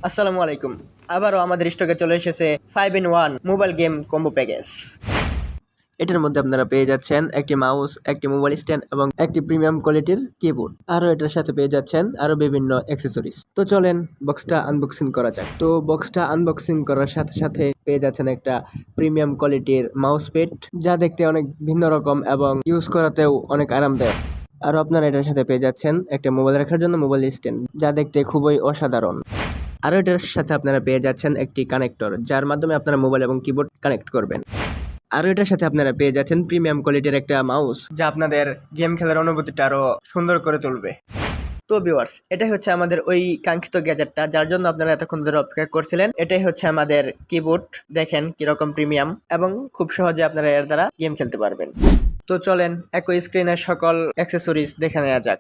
আসসালামু আলাইকুম। আবারও আমাদের স্টকে চলে এসেছে 5 in 1 mobile game combo package. এটার মধ্যে আপনারা পেয়ে যাচ্ছেন একটি মাউস, একটি মোবাইল স্ট্যান্ড এবং একটি প্রিমিয়াম কোয়ালিটির কিবোর্ড। আরও এটার সাথে পেয়ে যাচ্ছেন আরও বিভিন্ন অ্যাক্সেসরিজ। তো চলেন বক্সটা আনবক্সিং করা যাক। তো বক্সটা আনবক্সিং করার সাথে সাথে পেয়ে যাচ্ছেন একটা প্রিমিয়াম কোয়ালিটির মাউস প্যাড, যা দেখতে অনেক ভিন্ন রকম এবং ইউজ করাতেও অনেক আরামদায়ক। আর আপনারা এটার সাথে পেয়ে যাচ্ছেন একটা মোবাইল রাখার জন্য মোবাইল স্ট্যান্ড, যা দেখতে খুবই অসাধারণ। আরও এটার সাথে আপনারা পেয়ে যাচ্ছেন একটি কানেক্টর, যার মাধ্যমে আপনারা মোবাইল এবং কিবোর্ড কানেক্ট করবেন। আরও এটার সাথে আপনারা পেয়ে যাচ্ছেন প্রিমিয়াম কোয়ালিটির একটা মাউস, যা আপনাদের গেম খেলার অনুভূতিটা আরও সুন্দর করে তুলবে। তো ভিউয়ার্স, এটাই হচ্ছে আমাদের ওই কাঙ্ক্ষিত গ্যাজেটটা, যার জন্য আপনারা এতক্ষণ ধরে অপেক্ষা করছিলেন। এটাই হচ্ছে আমাদের কিবোর্ড। দেখেন কিরকম প্রিমিয়াম, এবং খুব সহজে আপনারা এর দ্বারা গেম খেলতে পারবেন। তো চলেন একই স্ক্রিনের সকল অ্যাক্সেসরিজ দেখে নেওয়া যাক।